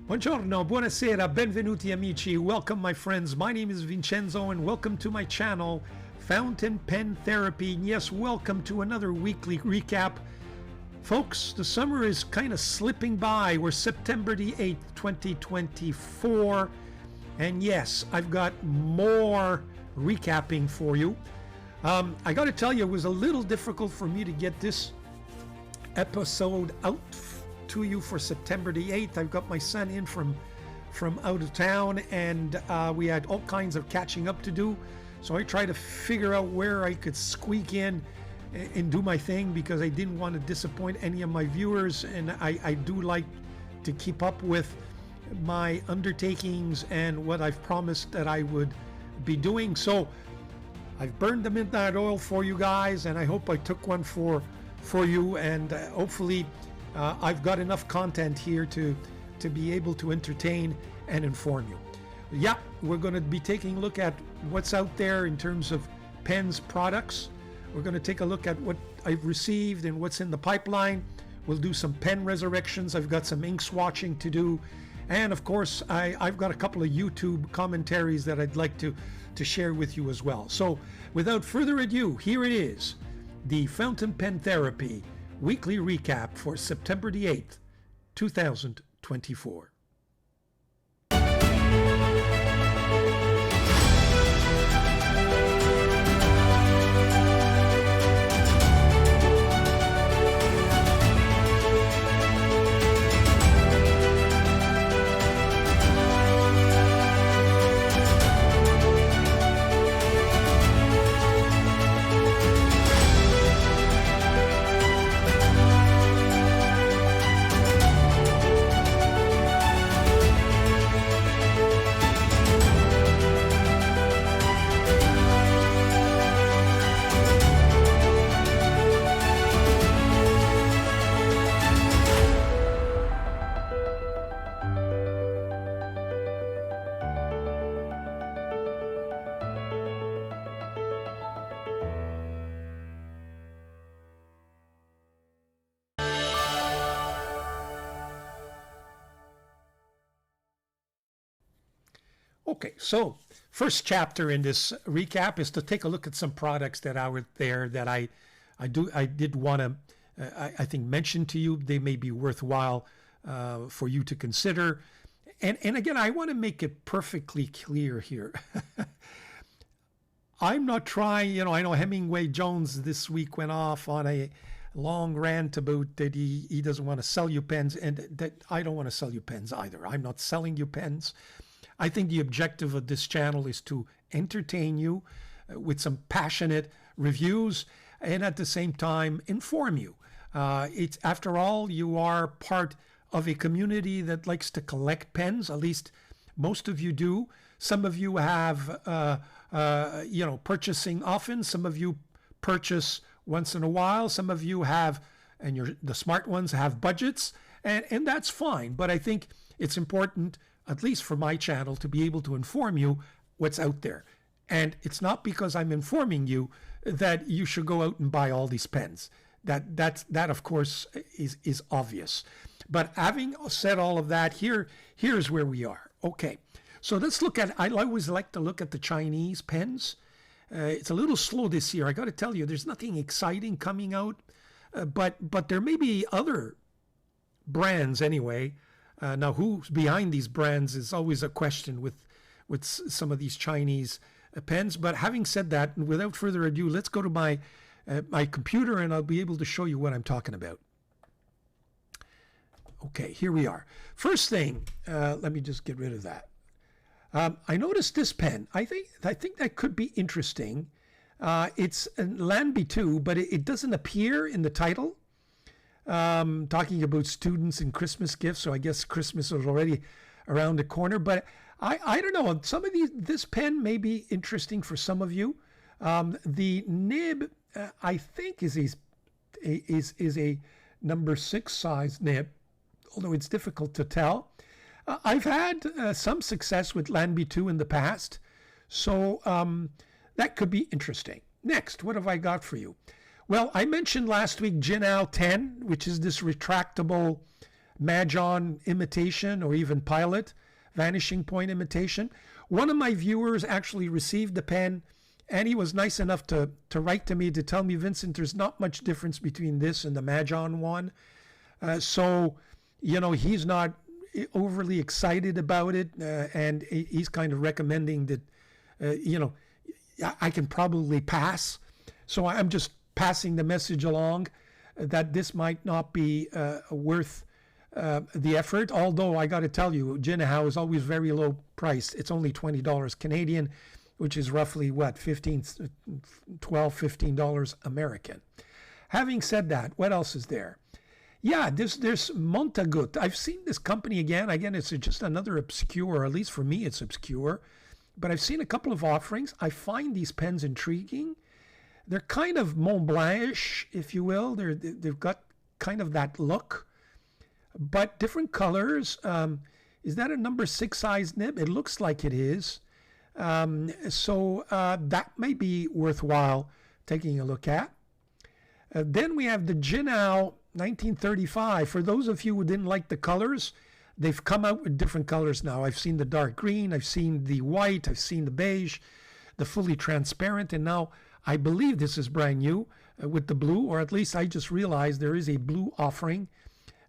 Buongiorno, buonasera, benvenuti amici. Welcome my friends. My name is Vincenzo and welcome to my channel, Fountain Pen Therapy. And yes, welcome to another weekly recap. Folks, the summer is kind of slipping by. We're September the 8th, 2024. And yes, I've got more recapping for you. I got to tell you, it was a little difficult for me to get this episode out to you for September the 8th. I've got my son in from out of town, and we had all kinds of catching up to do. So I tried to figure out where I could squeak in and do my thing, because I didn't want to disappoint any of my viewers, and I do like to keep up with my undertakings and what I've promised that I would be doing. So I've burned the midnight oil for you guys, and I hope I took one for you, and hopefully I've got enough content here to be able to entertain and inform you. Yeah, we're going to be taking a look at what's out there in terms of pens products. We're going to take a look at what I've received and what's in the pipeline. We'll do some pen resurrections. I've got some ink swatching to do. And of course, I've got a couple of YouTube commentaries that I'd like to share with you as well. So without further ado, here it is, the Fountain Pen Therapy weekly recap for September the 8th, 2024. Okay, so first chapter in this recap is to take a look at some products that are out there that I did want to I think mention to you. They may be worthwhile for you to consider. And again, I want to make it perfectly clear here. I'm not trying, I know Hemingway Jones this week went off on a long rant about that he doesn't want to sell you pens, and that I don't want to sell you pens either. I'm not selling you pens. I think the objective of this channel is to entertain you with some passionate reviews, and at the same time inform you. It's, after all, you are part of a community that likes to collect pens. At least most of you do. Some of you have purchasing often. Some of you purchase once in a while. Some of you have, and the smart ones have budgets, and that's fine. But I think it's important, at least for my channel, to be able to inform you what's out there. And it's not because I'm informing you that you should go out and buy all these pens. That of course is obvious. But having said all of that, here's where we are. Okay, so let's look at, I always like to look at the Chinese pens. It's a little slow this year. I got to tell you, there's nothing exciting coming out, but there may be other brands anyway. Now, who's behind these brands is always a question with some of these Chinese pens. But having said that, and without further ado, let's go to my computer, and I'll be able to show you what I'm talking about. Okay, here we are. First thing, let me just get rid of that. I noticed this pen. I think that could be interesting. It's a Lanby 2, but it doesn't appear in the title. Talking about students and Christmas gifts, so I guess Christmas is already around the corner. But I don't know. Some of this pen may be interesting for some of you. The nib, I think, is a number 6 size nib, although it's difficult to tell. I've had some success with Lanby 2 in the past, so that could be interesting. Next, what have I got for you? Well, I mentioned last week Jinao 10, which is this retractable Majon imitation or even Pilot, vanishing point imitation. One of my viewers actually received the pen, and he was nice enough to write to me to tell me, Vincent, there's not much difference between this and the Majon one. So, he's not overly excited about it, and he's kind of recommending that, I can probably pass. So I'm just passing the message along that this might not be worth the effort. Although I got to tell you, Jinahao is always very low priced. It's only $20 Canadian, which is roughly what, $12, $15 American. Having said that, what else is there? Yeah, there's Montagut. I've seen this company again. Again, it's just another obscure, at least for me, it's obscure. But I've seen a couple of offerings. I find these pens intriguing. They're kind of Mont Blanc-ish, if you will. They've got kind of that look, but different colors. Is that a number 6 size nib? It looks like it is. So that may be worthwhile taking a look at. Then we have the Jinhao 1935. For those of you who didn't like the colors, they've come out with different colors now. I've seen the dark green, I've seen the white, I've seen the beige, the fully transparent, and now I believe this is brand new with the blue, or at least I just realized there is a blue offering.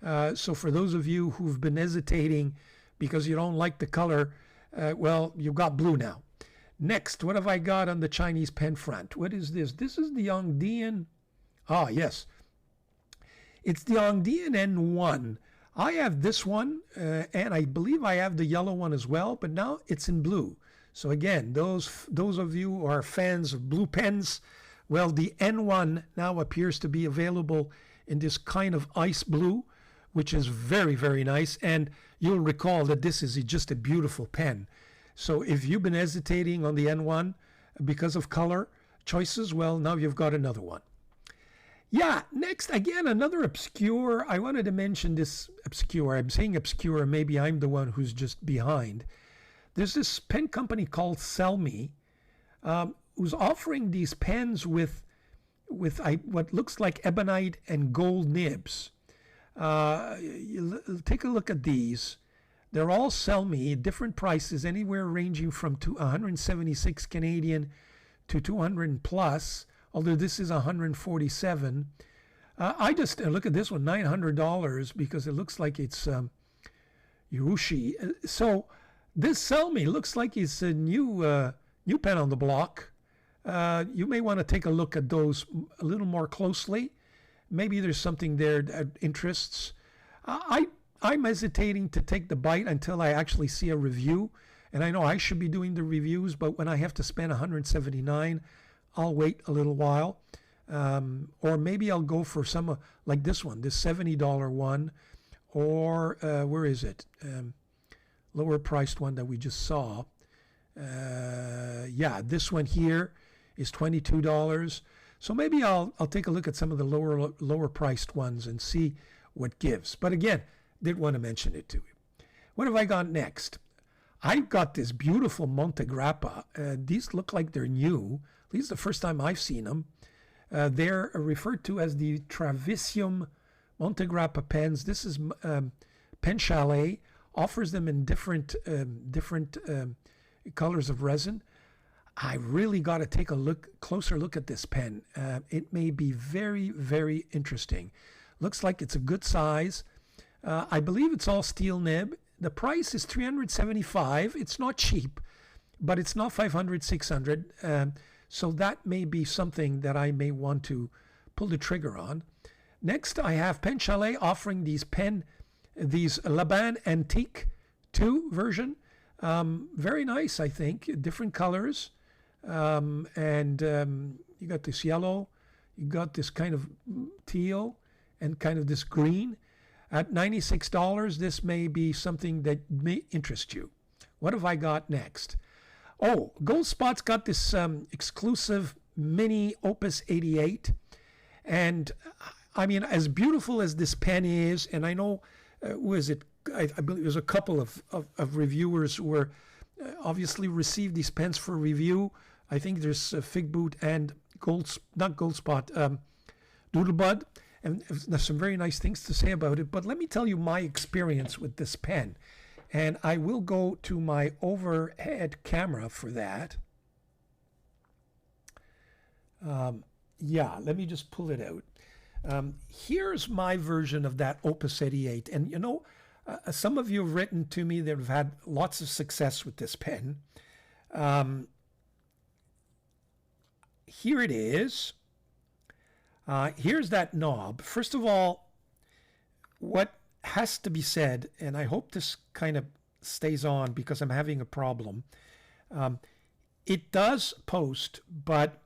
So for those of you who've been hesitating because you don't like the color, well, you've got blue now. Next, what have I got on the Chinese pen front? What is this? This is the Yongdian. Ah, yes. It's the Yongdian N1. I have this one, and I believe I have the yellow one as well, but now it's in blue. So again, those of you who are fans of blue pens, well, the N1 now appears to be available in this kind of ice blue, which is very, very nice. And you'll recall that this is just a beautiful pen. So if you've been hesitating on the N1 because of color choices, well, now you've got another one. Yeah, next, again, another obscure. I wanted to mention this obscure. I'm saying obscure, maybe I'm the one who's just behind. There's this pen company called Sell Me, who's offering these pens with what looks like ebonite and gold nibs. Take a look at these. They're all Sell Me, different prices, anywhere ranging from 176 Canadian to 200 plus. Although this is 147. I just look at this one, $900, because it looks like it's Urushi. So this Sell Me looks like it's a new pen on the block. You may want to take a look at those a little more closely. Maybe there's something there that interests. I'm hesitating to take the bite until I actually see a review. And I know I should be doing the reviews, but when I have to spend $179, I'll wait a little while, or maybe I'll go for some like this one, this $70 one, or where is it? Lower priced one that we just saw. Yeah, this one here is $22. So maybe I'll take a look at some of the lower priced ones and see what gives. But again, did want to mention it to you. What have I got next? I've got this beautiful Montegrappa. These look like they're new. At least the first time I've seen them. They're referred to as the Travisium Montegrappa pens. This is Pen Chalet. Offers them in different colors of resin. I really got to take a closer look at this pen. It may be very, very interesting. Looks like it's a good size. I believe it's all steel nib. The price is $375. It's not cheap, but it's not $500, $600. So that may be something that I may want to pull the trigger on. Next, I have Pen Chalet offering these Laban Antique 2 version. Very nice, I think. Different colors. And you got this yellow. You got this kind of teal and kind of this green. At $96, this may be something that may interest you. What have I got next? Oh, Goldspot's got this exclusive mini Opus 88. And I mean, as beautiful as this pen is, and I know, I believe there's a couple of reviewers who were obviously received these pens for review. I think there's Fig Boot and Doodlebud. and there's some very nice things to say about it. But let me tell you my experience with this pen. And I will go to my overhead camera for that. Yeah, let me just pull it out. Here's my version of that Opus 88. And you know, some of you have written to me that have had lots of success with this pen. Here it is. Here's that knob. First of all, what has to be said, and I hope this kind of stays on because I'm having a problem. It does post, but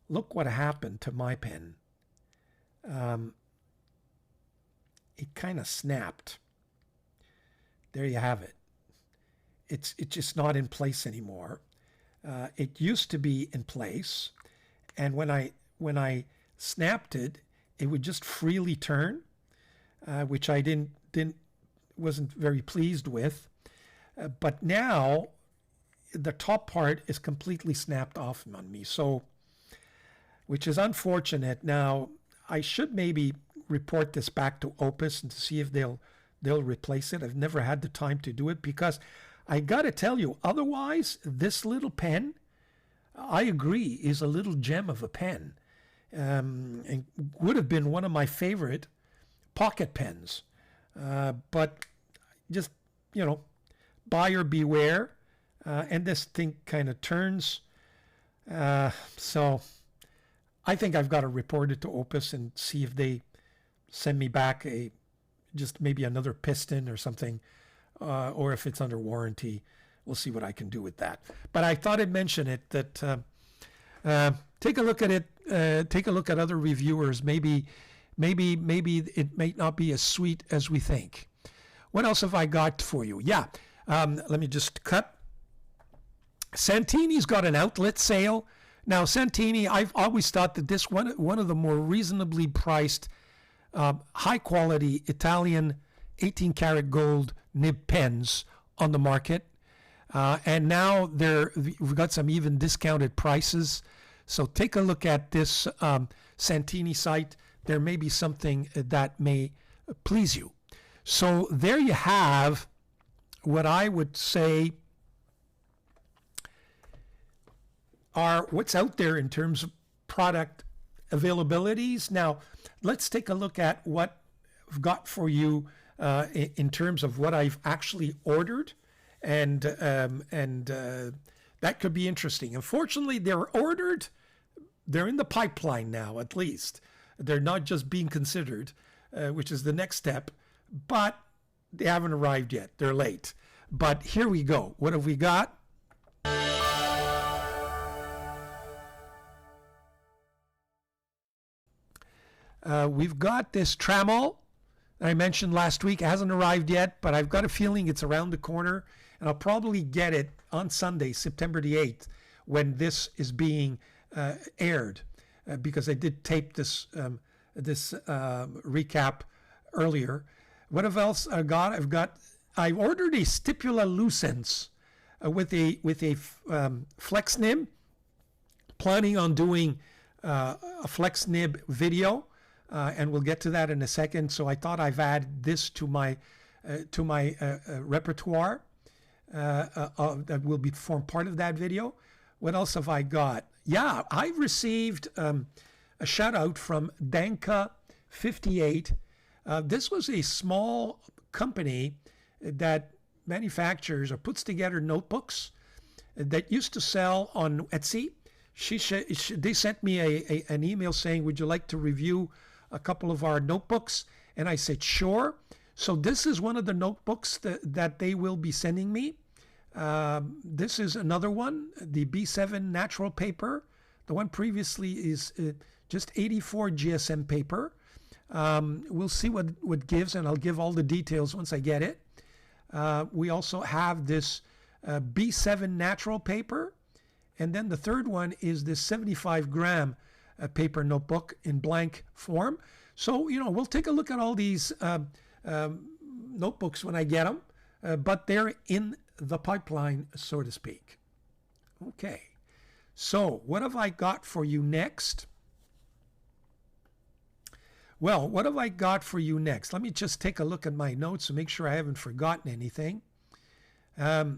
look what happened to my pen. It kind of snapped. There you have it. It's just not in place anymore. It used to be in place, and when I snapped it, it would just freely turn, which I wasn't very pleased with. But now the top part is completely snapped off on me, so, which is unfortunate. Now I should maybe report this back to Opus and to see if they'll replace it. I've never had the time to do it because I got to tell you, otherwise this little pen, I agree, is a little gem of a pen, and would have been one of my favorite pocket pens. But just, you know, buyer beware. And this thing kind of turns. So I think I've got to report it to Opus and see if they send me back just maybe another piston or something, or if it's under warranty. We'll see what I can do with that. But I thought I'd mention it, that take a look at it. Take a look at other reviewers. Maybe it may not be as sweet as we think. What else have I got for you? Yeah, let me just cut. Santini's got an outlet sale. Now, Santini, I've always thought that this one of the more reasonably priced, high-quality Italian 18-karat gold nib pens on the market. And now we've got some even discounted prices. So take a look at this Santini site. There may be something that may please you. So there you have what I would say are what's out there in terms of product availabilities. Now, let's take a look at what I've got for you in terms of what I've actually ordered, and that could be interesting. Unfortunately, they're ordered. They're in the pipeline now, at least. They're not just being considered, which is the next step, but they haven't arrived yet. They're late. But here we go. What have we got? We've got this Trammel I mentioned last week. It hasn't arrived yet, but I've got a feeling it's around the corner, and I'll probably get it on Sunday, September the 8th, when this is being aired, because I did tape this recap earlier. What else I got? I ordered a stipula lucens with a flex nib. Planning on doing a flex nib video, and we'll get to that in a second. So I thought I've added this to my repertoire that will form part of that video. What else have I got? Yeah, I received a shout out from Danka58. This was a small company that manufactures or puts together notebooks that used to sell on Etsy. They sent me an email saying, would you like to review a couple of our notebooks? And I said, sure. So this is one of the notebooks that they will be sending me. This is another one, the B7 natural paper. The one previously is just 84 GSM paper. We'll see what gives, and I'll give all the details once I get it. We also have this B7 natural paper. And then the third one is this 75-gram paper notebook in blank form. So, we'll take a look at all these notebooks when I get them, but they're in the pipeline, so to speak. Okay, so what have I got for you next? Well, what have I got for you next? Let me just take a look at my notes and make sure I haven't forgotten anything. Now,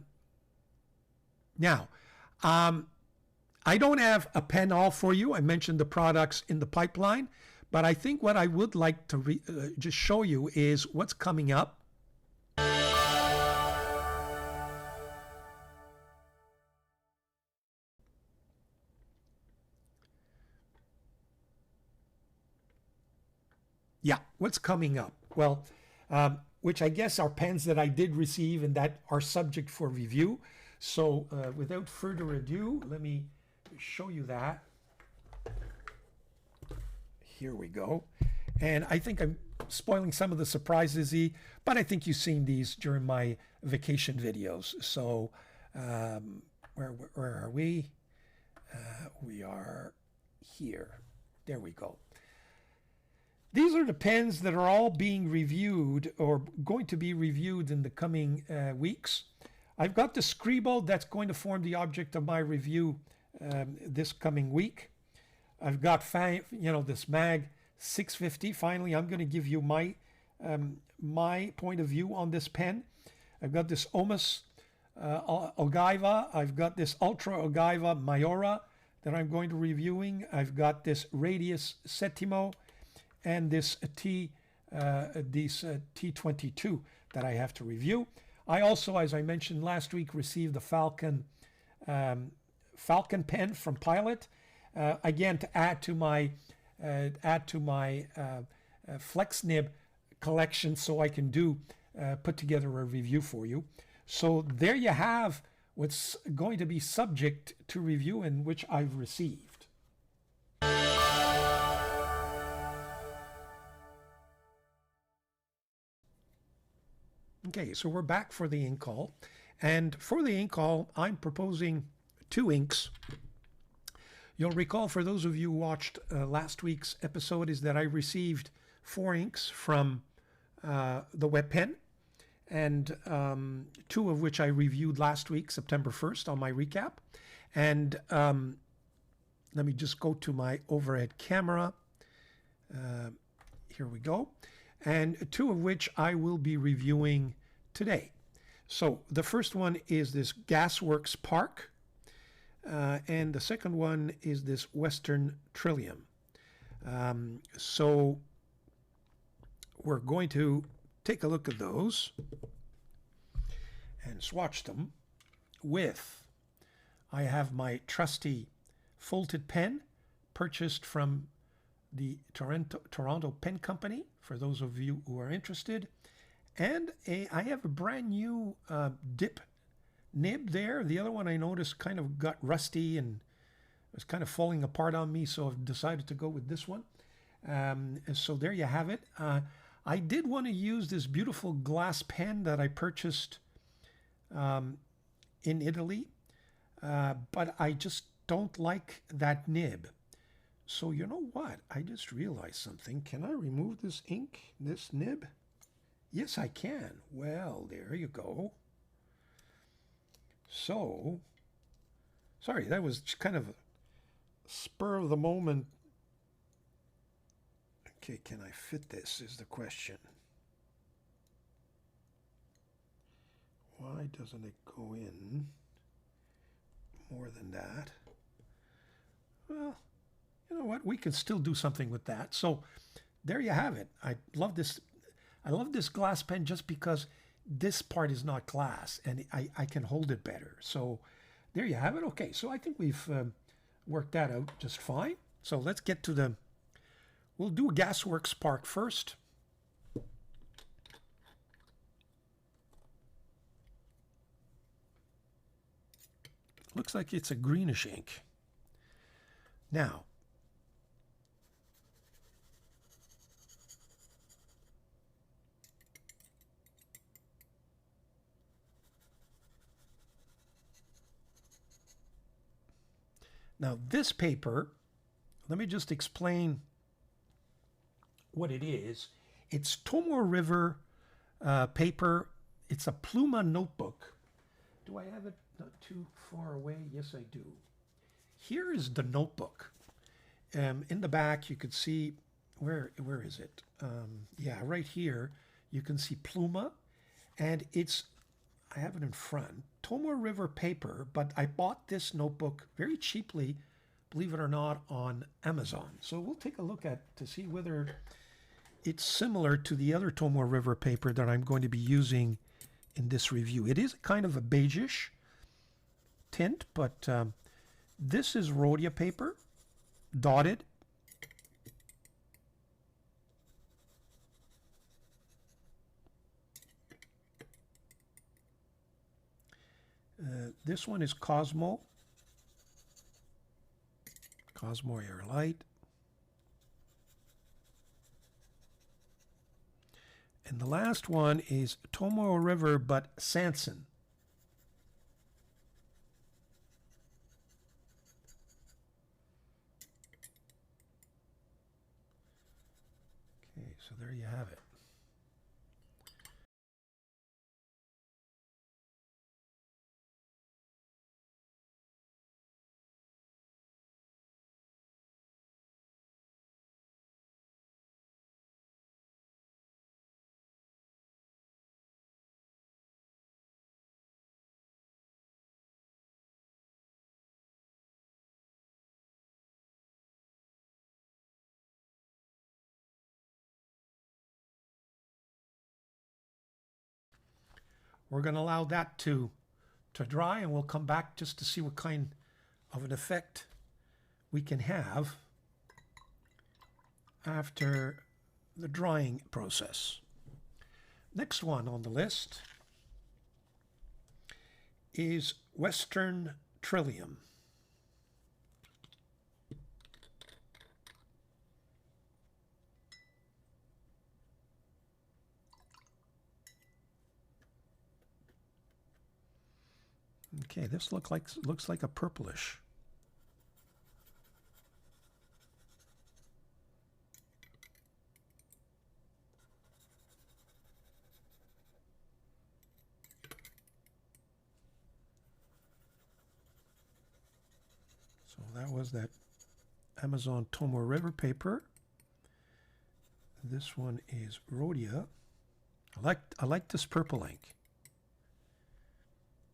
I don't have a pen all for you. I mentioned the products in the pipeline, but I think what I would like to just show you is what's coming up. Yeah, what's coming up? Well, which I guess are pens that I did receive and that are subject for review. So without further ado, let me show you that. Here we go. And I think I'm spoiling some of the surprises, but I think you've seen these during my vacation videos. So where are we? We are here. There we go. These are the pens that are all being reviewed or going to be reviewed in the coming weeks. I've got the scribble that's going to form the object of my review this coming week. I've got this mag 650. Finally, I'm going to give you my point of view on this pen. I've got this Omus Ogiva. I've got this Ultra Ogiva Mayora that I'm going to be reviewing. I've got this Radius Settimo and this T22 that I have to review. I also, as I mentioned last week, received the Falcon pen from Pilot. Again, to add to my Flex Nib collection, so I can put together a review for you. So there you have what's going to be subject to review and which I've received. Okay, so we're back for the ink call. And for the ink call, I'm proposing 2 inks. You'll recall, for those of you who watched last week's episode, is that I received 4 inks from the web pen, and 2 of which I reviewed last week, September 1st, on my recap. And let me just go to my overhead camera. Here we go. And 2 of which I will be reviewing today. So the first one is this Gasworks Park, and the second one is this Western Trillium. So we're going to take a look at those and swatch them with, I have my trusty folded pen purchased from the Toronto Pen Company, for those of you who are interested. And I have a brand new dip nib there. The other one I noticed kind of got rusty and was kind of falling apart on me, so I've decided to go with this one. So there you have it. I did want to use this beautiful glass pen that I purchased in Italy, but I just don't like that nib. So you know what? I just realized something. Can I remove this ink, this nib? Yes, I can. Well, there you go. So, sorry, that was kind of a spur of the moment. Okay, can I fit this is the question. Why doesn't it go in more than that? Well, you know what? We can still do something with that. So there you have it. I love this glass pen just because this part is not glass and I can hold it better. So there you have it. Okay, so I think we've worked that out just fine. So let's get to we'll do Gasworks Park first. Looks like it's a greenish ink. Now, this paper, let me just explain what it is. It's Tomoe River paper. It's a Pluma notebook. Do I have it not too far away? Yes, I do. Here is the notebook. In the back, you could see where is it? Yeah, right here you can see Pluma, and I have it in front. Tomoe River paper, but I bought this notebook very cheaply, believe it or not, on Amazon. So we'll take a look to see whether it's similar to the other Tomoe River paper that I'm going to be using in this review. It is kind of a beigeish tint, but this is rhodia paper, dotted. This one is Cosmo Air Light. And the last one is Tomoe River, but Sanson. Okay, so there you have it. We're going to allow that to dry, and we'll come back just to see what kind of an effect we can have after the drying process. Next one on the list is Western Trillium. Okay, this looks like a purplish. So that was that Amazon Tomoe River paper. This one is rhodia. I like this purple ink.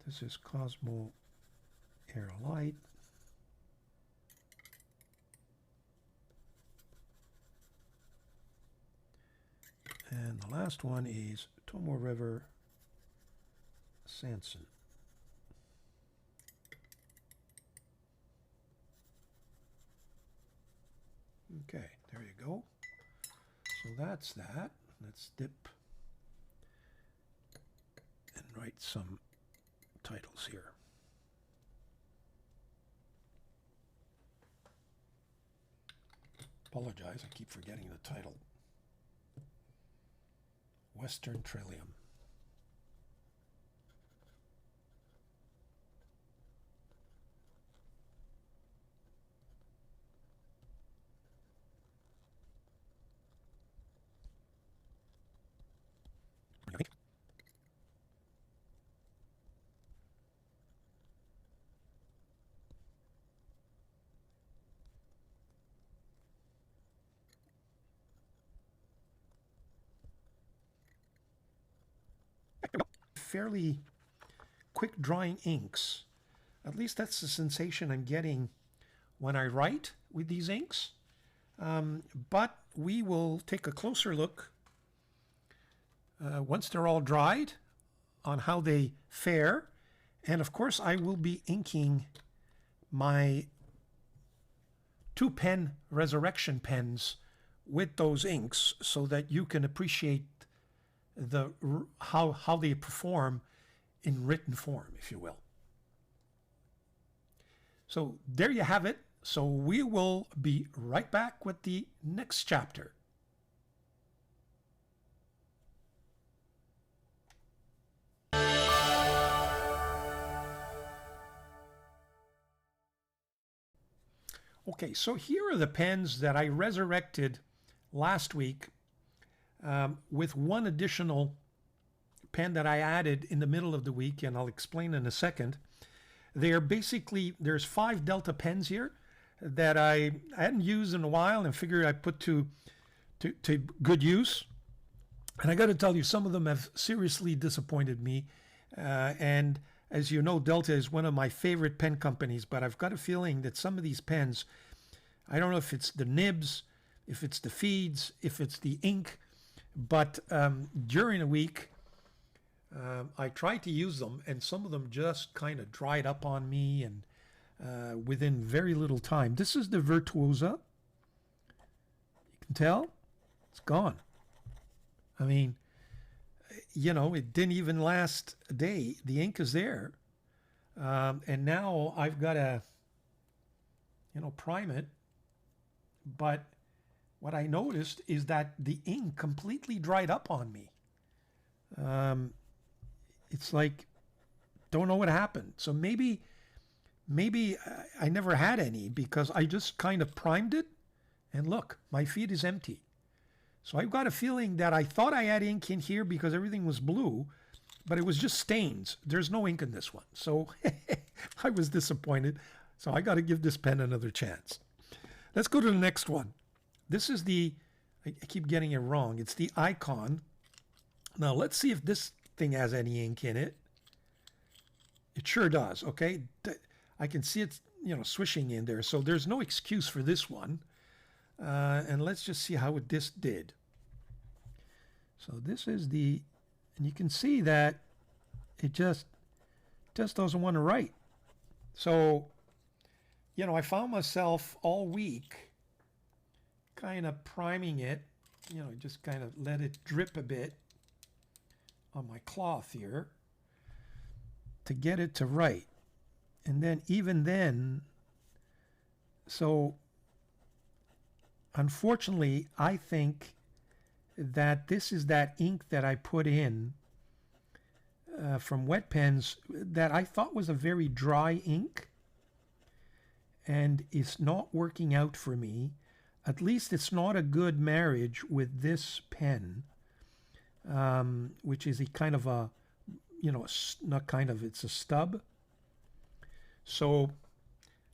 This is Cosmo Air Light. And the last one is Tomoe River Sanson. Okay, there you go. So that's that. Let's dip and write some titles here. Apologize, I keep forgetting the title. Western Trillium. Fairly quick drying inks. At least that's the sensation I'm getting when I write with these inks. But we will take a closer look once they're all dried on how they fare. And of course, I will be inking my 2-pen resurrection pens with those inks so that you can appreciate how they perform in written form, if you will. So there you have it. So we will be right back with the next chapter. Okay, so here are the pens that I resurrected last week with one additional pen that I added in the middle of the week, and I'll explain in a second. There's 5 Delta pens here that I hadn't used in a while and figured I'd put to to good use. And I got to tell you, some of them have seriously disappointed me. And as you know, Delta is one of my favorite pen companies, but I've got a feeling that some of these pens, I don't know if it's the nibs, if it's the feeds, if it's the ink, but during a week, I tried to use them, and some of them just kind of dried up on me, and within very little time. This is the Virtuosa. You can tell it's gone. I mean, it didn't even last a day. The ink is there. And now I've got to, prime it. But what I noticed is that the ink completely dried up on me. It's like, don't know what happened. So maybe I never had any because I just kind of primed it. And look, my feed is empty. So I've got a feeling that I thought I had ink in here because everything was blue, but it was just stains. There's no ink in this one. So I was disappointed. So I got to give this pen another chance. Let's go to the next one. This is I keep getting it wrong. It's the Icon. Now let's see if this thing has any ink in it. It sure does, okay? I can see it, swishing in there. So there's no excuse for this one. And let's just see how this did. So this is and you can see that it just doesn't want to write. So, I found myself all week kind of priming it, just kind of let it drip a bit on my cloth here to get it to write. And then even then, so unfortunately, I think that this is that ink that I put in from wet pens that I thought was a very dry ink, and it's not working out for me. At least it's not a good marriage with this pen, which is a kind of a, not kind of, it's a stub. So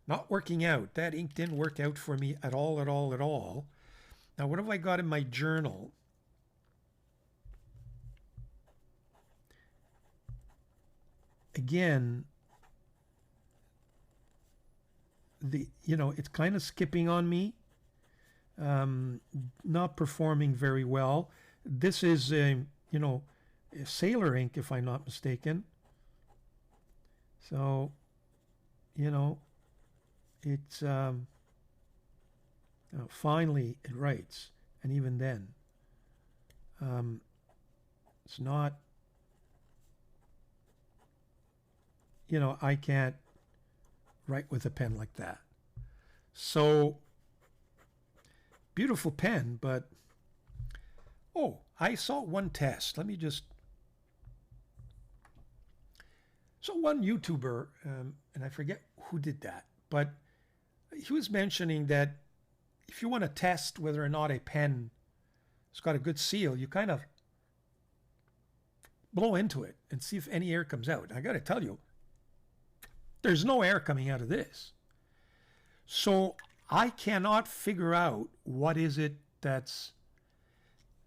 not working out. That ink didn't work out for me at all, at all, at all. Now, what have I got in my journal? Again, it's kind of skipping on me. Not performing very well. This is a sailor ink, if I'm not mistaken. So, it's finally it writes, and even then, it's not. I can't write with a pen like that. So beautiful pen, but I saw one test. Let me just. So one YouTuber, and I forget who did that, but he was mentioning that if you want to test whether or not a pen has got a good seal, you kind of blow into it and see if any air comes out. I got to tell you, there's no air coming out of this. So I cannot figure out what is it that's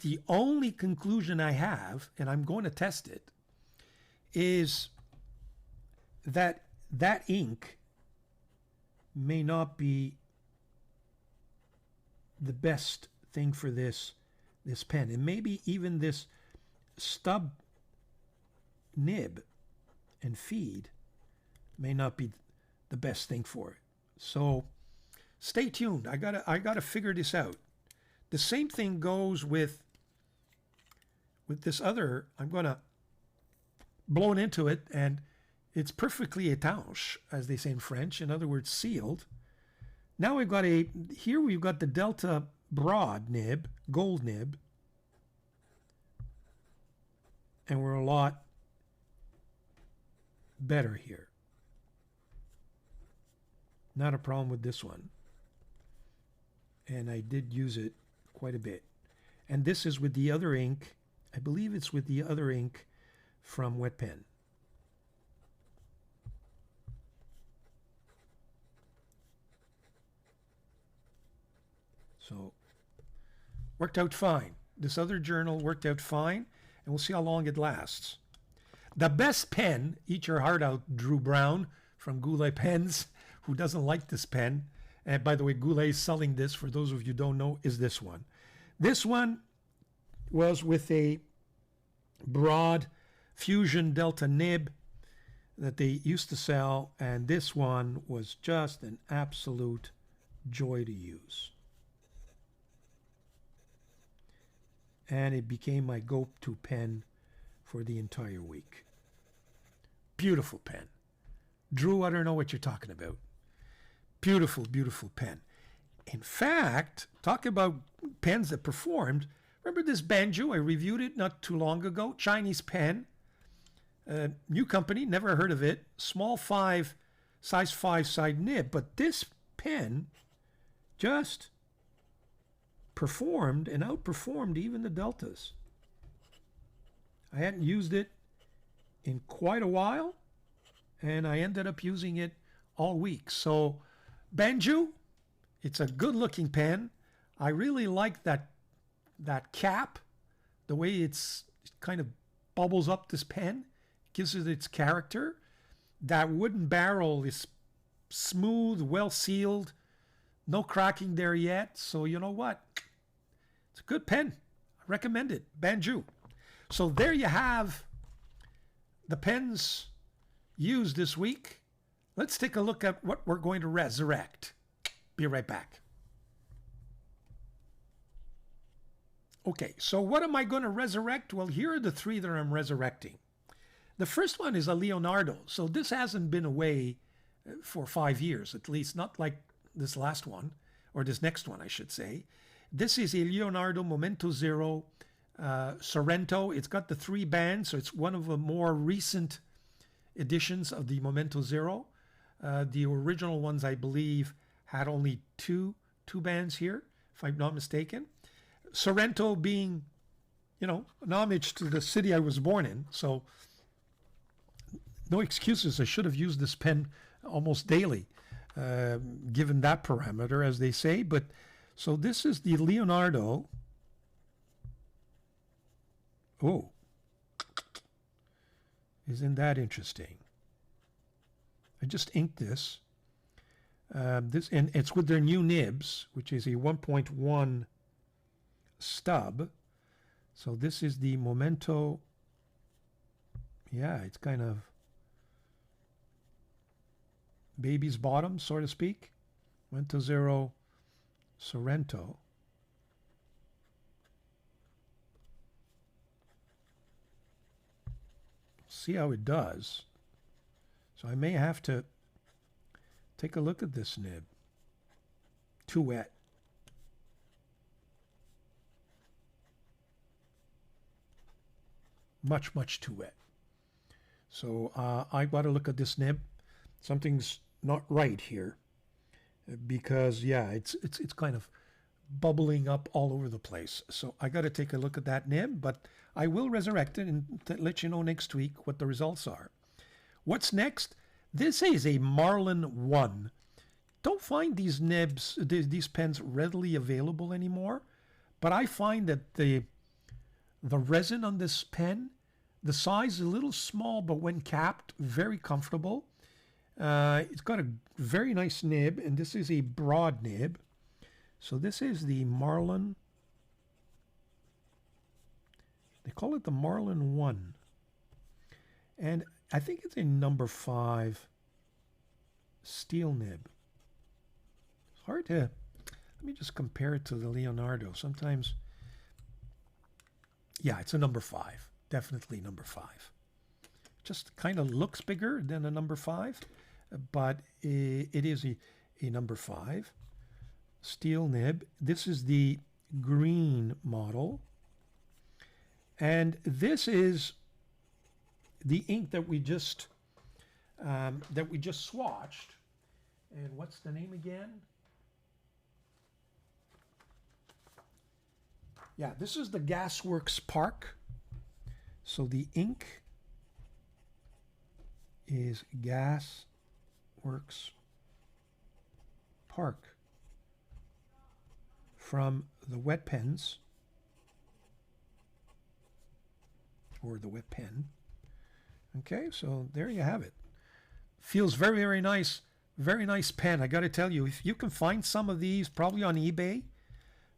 the only conclusion I have, and I'm going to test it, is that ink may not be the best thing for this pen. And maybe even this stub nib and feed may not be the best thing for it. So stay tuned. I gotta figure this out. The same thing goes with this other. I'm gonna blow into it, and it's perfectly étanche, as they say in French. In other words, sealed. Now we've got we've got the Delta broad nib, gold nib, and we're a lot better here. Not a problem with this one. And I did use it quite a bit. And this is with the other ink. I believe it's with the other ink from Wet Pen. So Worked out fine. This other journal worked out fine, and we'll see how long it lasts. The best pen, eat your heart out, Drew Brown from Goulet Pens, who doesn't like this pen. And by the way, Goulet is selling this, for those of you who don't know, is this one. This one was with a broad Fusion Delta nib that they used to sell, and this one was just an absolute joy to use. And it became my go-to pen for the entire week. Beautiful pen. Drew, I don't know what you're talking about. Beautiful, beautiful pen. In fact, talk about pens that performed. Remember this Banjo? I reviewed it not too long ago. Chinese pen. New company, never heard of it. Small size 5 side nib. But this pen just performed and outperformed even the Deltas. I hadn't used it in quite a while, and I ended up using it all week. So Banjo, it's a good looking pen. I really like that cap, the way it kind of bubbles up this pen, gives it its character. That wooden barrel is smooth, well sealed, no cracking there yet. So you know what? It's a good pen. I recommend it. Banjo. So there you have the pens used this week. Let's take a look at what we're going to resurrect. Be right back. Okay, so what am I going to resurrect? Well, here are the three that I'm resurrecting. The first one is a Leonardo. So this hasn't been away for 5 years, at least, not like this last one, or this next one, I should say. This is a Leonardo Momento Zero Sorrento. It's got the 3 bands, so it's one of the more recent editions of the Momento Zero. The original ones, I believe, had only two bands here, if I'm not mistaken. Sorrento being, an homage to the city I was born in. So no excuses. I should have used this pen almost daily, given that parameter, as they say. But so this is the Leonardo. Oh, isn't that interesting? I just inked this. And it's with their new nibs, which is a 1.1 stub. So this is the Momento. Yeah, it's kind of baby's bottom, so to speak. Momento Zero Sorrento. See how it does. So I may have to take a look at this nib. Too wet. Much, much too wet. So I got to look at this nib. Something's not right here, because yeah, it's kind of bubbling up all over the place. So I got to take a look at that nib, but I will resurrect it and let you know next week what the results are. What's next? This is a Marlin 1. Don't find these nibs, these pens readily available anymore, but I find that the resin on this pen, the size is a little small, but when capped, very comfortable. It's got a very nice nib, and this is a broad nib. So this is the Marlin. They call it the Marlin 1. And I think it's a number 5 steel nib. It's hard to, let me just compare it to the Leonardo. Sometimes, yeah, it's a number 5. Definitely number 5. Just kind of looks bigger than a number 5, but it is a number 5 steel nib. This is the green model, and this is the ink that we just swatched. And what's the name again? Yeah, this is the Gasworks Park. So the ink is Gasworks Park from the wet pens. or the wet pen. Okay, so there you have it. Feels very, very nice. Very nice pen. I got to tell you, if you can find some of these, probably on eBay,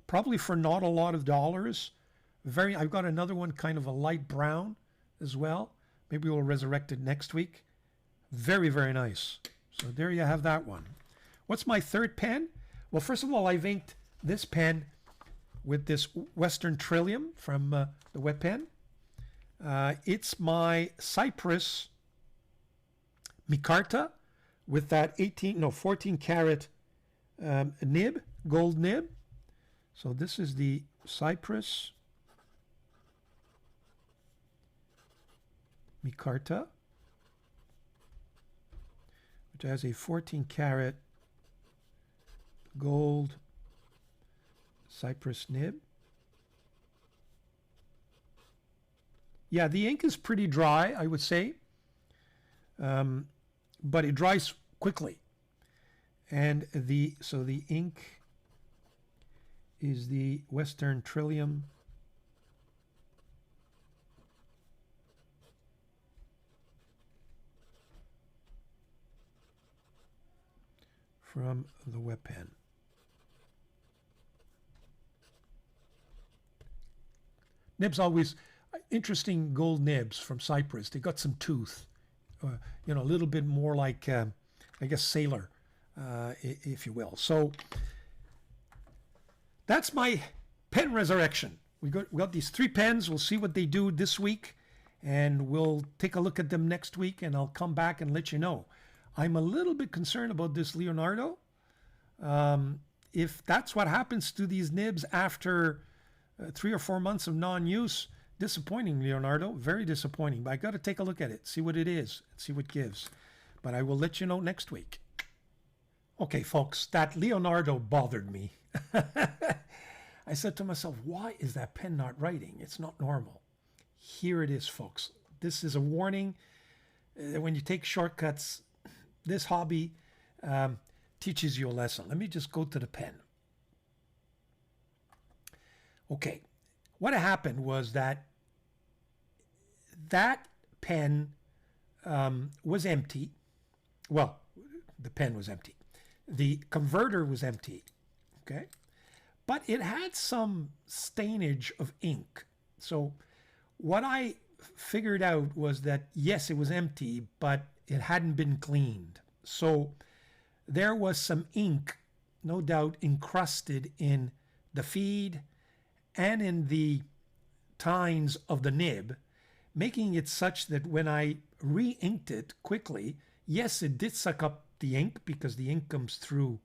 probably for not a lot of dollars. I've got another one, kind of a light brown as well. Maybe we'll resurrect it next week. Very, very nice. So there you have that one. What's my third pen? Well, first of all, I've inked this pen with this Western Trillium from the wet pen. It's my Cypress micarta with that 14 karat nib, gold nib. So this is the Cypress micarta, which has a 14 karat gold Cypress nib. Yeah, the ink is pretty dry, I would say, but it dries quickly. And the ink is the Western Trillium from the wet pen. Nibs always interesting, gold nibs from Cyprus. They got some tooth, a little bit more like I guess sailor, if you will. So that's my pen resurrection. We got these 3 pens. We'll see what they do this week, and we'll take a look at them next week, and I'll come back and let you know. I'm a little bit concerned about this Leonardo. If that's what happens to these nibs after 3 or 4 months of non-use, disappointing, Leonardo. Very disappointing. But I got to take a look at it, see what it is, see what it gives. But I will let you know next week. Okay, folks, that Leonardo bothered me. I said to myself, why is that pen not writing? It's not normal. Here it is, folks. This is a warning. When you take shortcuts, this hobby teaches you a lesson. Let me just go to the pen. Okay, what happened was that pen was empty. Well, the pen was empty. The converter was empty, okay? But it had some stainage of ink. So what I figured out was that, yes, it was empty, but it hadn't been cleaned. So there was some ink, no doubt, encrusted in the feed and in the tines of the nib, making it such that when I re-inked it quickly, yes, it did suck up the ink because the ink comes through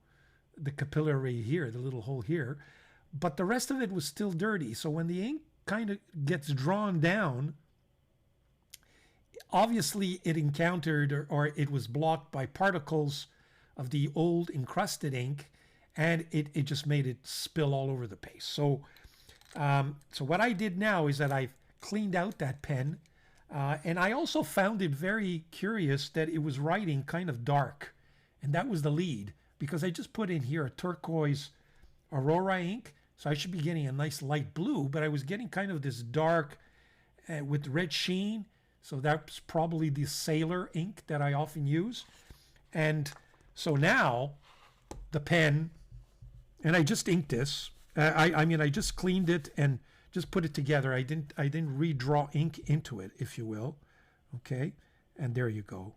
the capillary here, the little hole here, but the rest of it was still dirty. So when the ink kind of gets drawn down, obviously it encountered or it was blocked by particles of the old encrusted ink, and it just made it spill all over the place. So what I did now is that I've cleaned out that pen, and I also found it very curious that it was writing kind of dark, and that was the lead, because I just put in here a turquoise Aurora ink, so I should be getting a nice light blue, but I was getting kind of this dark with red sheen, so that's probably the Sailor ink that I often use. And so now the pen, and I just inked this. I mean, I just cleaned it and just put it together. I didn't redraw ink into it, if you will. Okay, and there you go.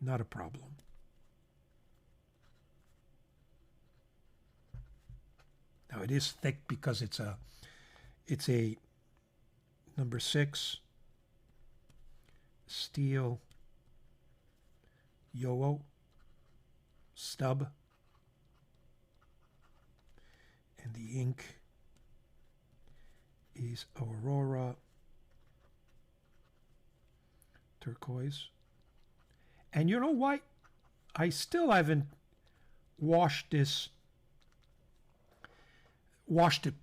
Not a problem. Now it is thick because it's a number 6 steel Yowo stub, and the ink is Aurora turquoise. And you know what? I still haven't washed it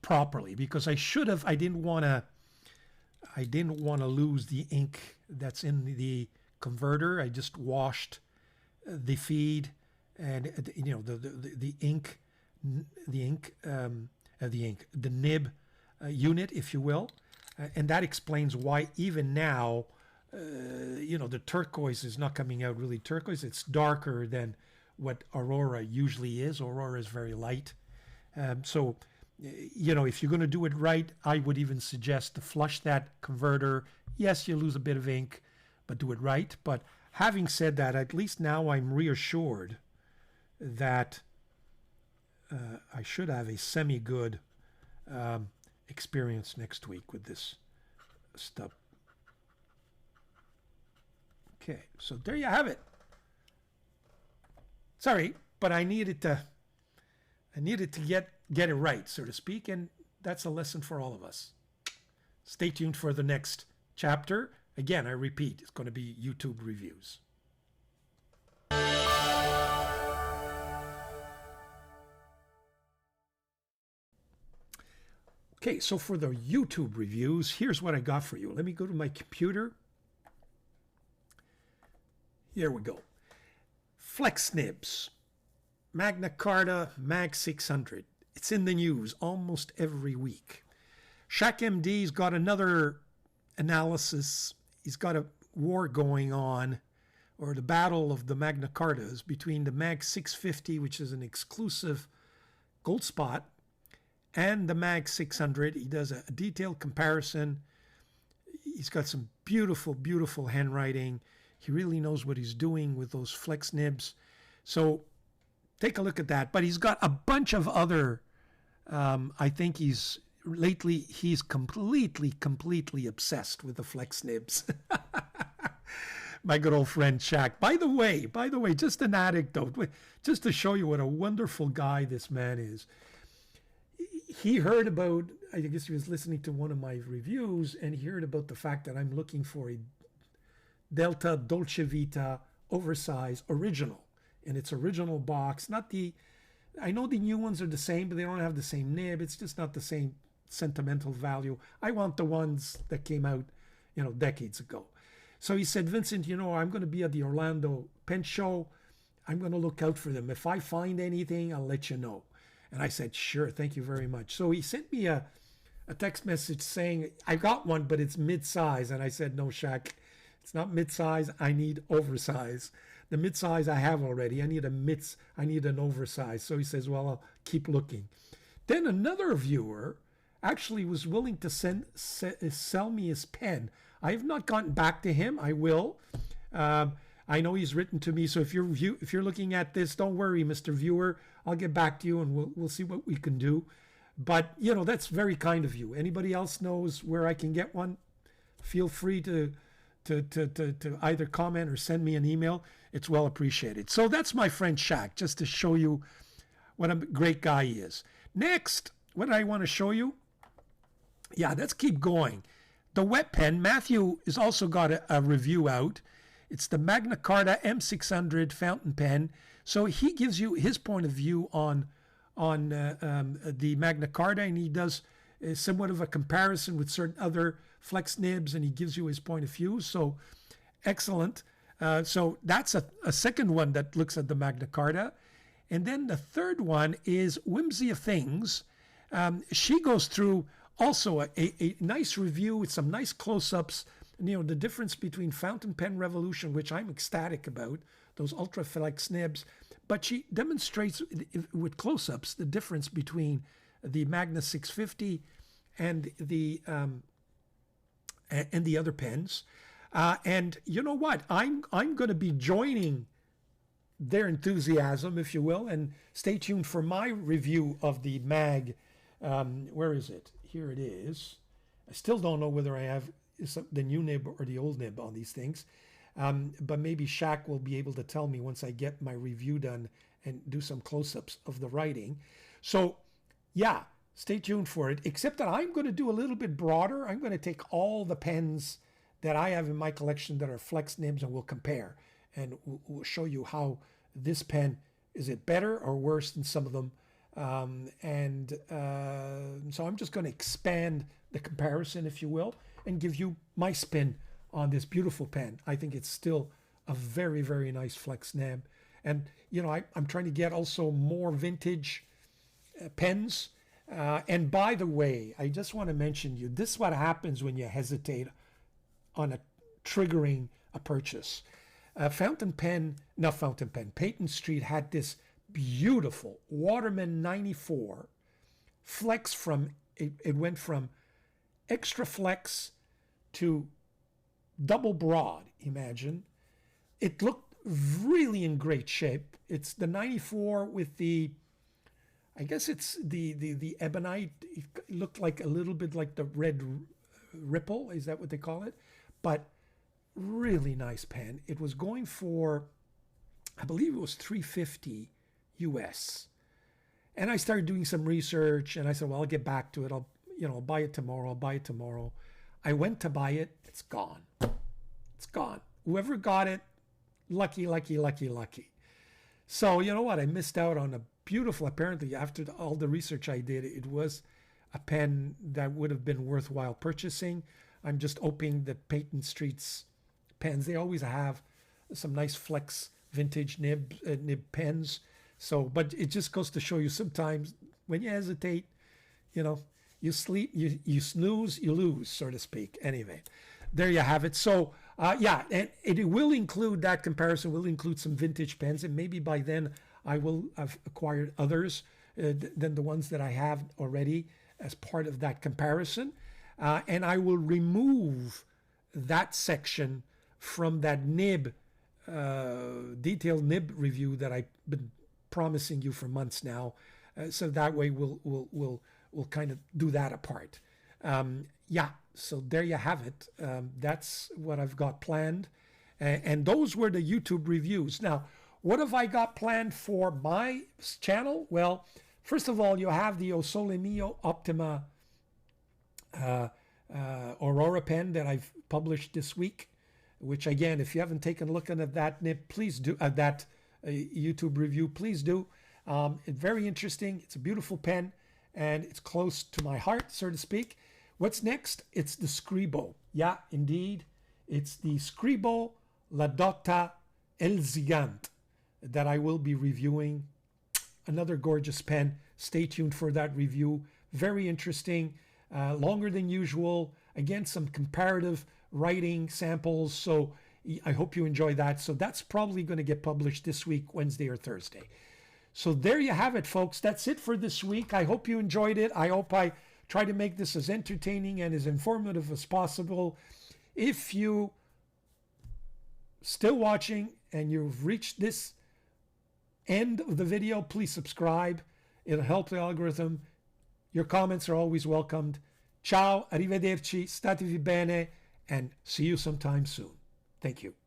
properly, because I should have. I didn't want to lose the ink that's in the converter. I just washed the feed and the nib unit, if you will. And that explains why even now, the turquoise is not coming out really turquoise. It's darker than what Aurora usually is. Aurora is very light. So, if you're going to do it right, I would even suggest to flush that converter. Yes, you lose a bit of ink, but do it right. But having said that, at least now I'm reassured that I should have a semi-good experience next week with this stuff. Okay, so there you have it. Sorry, but I needed to get it right, so to speak, and that's a lesson for all of us. Stay tuned for the next chapter. Again, I repeat, it's going to be YouTube reviews. Okay, so for the YouTube reviews, here's what I got for you. Let me go to my computer. Here we go. Flex nibs. Magna Carta Mag 600. It's in the news almost every week. Shaq MD's got another analysis. He's got a war going on, or the battle of the Magna Cartas between the Mag 650, which is an exclusive gold spot, and the Mag 600. He does a detailed comparison. He's got some beautiful, beautiful handwriting. He really knows what he's doing with those flex nibs. So take a look at that. But he's got a bunch of other, I think he's completely obsessed with the flex nibs. My good old friend Shaq. By the way, just an anecdote, just to show you what a wonderful guy this man is. He heard about, I guess he was listening to one of my reviews, and he heard about the fact that I'm looking for a Delta Dolce Vita oversized original. In its original box, I know the new ones are the same, but they don't have the same nib. It's just not the same sentimental value. I want the ones that came out, decades ago. So he said, Vincent, I'm going to be at the Orlando Pen Show. I'm going to look out for them. If I find anything, I'll let you know. And I said, sure, thank you very much. So he sent me a text message saying, I got one, but it's mid-size. And I said, no, Shaq, it's not mid-size. I need oversize. The mid-size I have already. I need an oversize. So he says, well, I'll keep looking. Then another viewer actually was willing to sell me his pen. I have not gotten back to him. I will. I know he's written to me. So if you're looking at this, don't worry, Mr. Viewer. I'll get back to you and we'll see what we can do. But, that's very kind of you. Anybody else knows where I can get one? Feel free to either comment or send me an email. It's well appreciated. So that's my friend Shaq, just to show you what a great guy he is. Next, what I want to show you, let's keep going. The wet pen, Matthew has also got a review out. It's the Magna Carta M600 fountain pen. So he gives you his point of view on the Magna Carta, and he does somewhat of a comparison with certain other flex nibs, and he gives you his point of view. So excellent. So that's a second one that looks at the Magna Carta. And then the third one is Whimsy of Things. She goes through also a nice review with some nice close-ups, the difference between Fountain Pen Revolution, which I'm ecstatic about, those ultra flex nibs, but she demonstrates with close-ups the difference between the Magna 650 and the other pens. And you know what? I'm going to be joining their enthusiasm, if you will, and stay tuned for my review of the Mag. Where is it? Here it is. I still don't know whether I have the new nib or the old nib on these things. But maybe Shaq will be able to tell me once I get my review done and do some close-ups of the writing. So, stay tuned for it, except that I'm going to do a little bit broader. I'm going to take all the pens that I have in my collection that are flex nibs, and we'll compare. And we'll show you how this pen, is it better or worse than some of them? So I'm just going to expand the comparison, if you will, and give you my spin on this beautiful pen. I think it's still a very, very nice flex nib. And, I'm trying to get also more vintage pens. And by the way, I just want to mention you, this is what happens when you hesitate on triggering a purchase. Peyton Street had this beautiful Waterman 94 flex from, it went from extra flex to double broad, imagine. It looked really in great shape. It's the 94 with the, I guess it's the ebonite. It looked like a little bit like the red ripple. Is that what they call it? But really nice pen. It was going for, I believe it was $350 US. And I started doing some research and I said, well, I'll get back to it. I'll buy it tomorrow. I went to buy it. It's gone. It's gone. Whoever got it, lucky. So you know what? I missed out on a beautiful, apparently after all the research I did, it was a pen that would have been worthwhile purchasing. I'm just hoping that Peyton Street's pens, they always have some nice flex vintage nib pens. So, but it just goes to show you sometimes when you hesitate, you sleep, you snooze, you lose, so to speak. Anyway, there you have it. So, yeah, and it will include, that comparison will include some vintage pens, and maybe by then I will have acquired others than the ones that I have already as part of that comparison. And I will remove that section from that nib, detailed nib review that I've been promising you for months now. So that way we'll kind of do that apart. Yeah, so there you have it. That's what I've got planned. And those were the YouTube reviews. Now, what have I got planned for my channel? Well, first of all, you have the O Sole Mio Optima Aurora pen that I've published this week, which again, if you haven't taken a look at that nib, please do, that YouTube review, please do. It's very interesting. It's a beautiful pen and it's close to my heart, so to speak. What's next? It's the Scribo. Yeah, indeed. It's the Scribo La Dotta El Gigante that I will be reviewing. Another gorgeous pen. Stay tuned for that review. Very interesting. Longer than usual. Again, some comparative writing samples. So I hope you enjoy that. So that's probably going to get published this week, Wednesday or Thursday. So there you have it, folks. That's it for this week. I hope you enjoyed it. I hope I try to make this as entertaining and as informative as possible. If you still watching and you've reached this end of the video, please subscribe. It'll help the algorithm. Your comments are always welcomed. Ciao, arrivederci, statevi bene, and see you sometime soon. Thank you.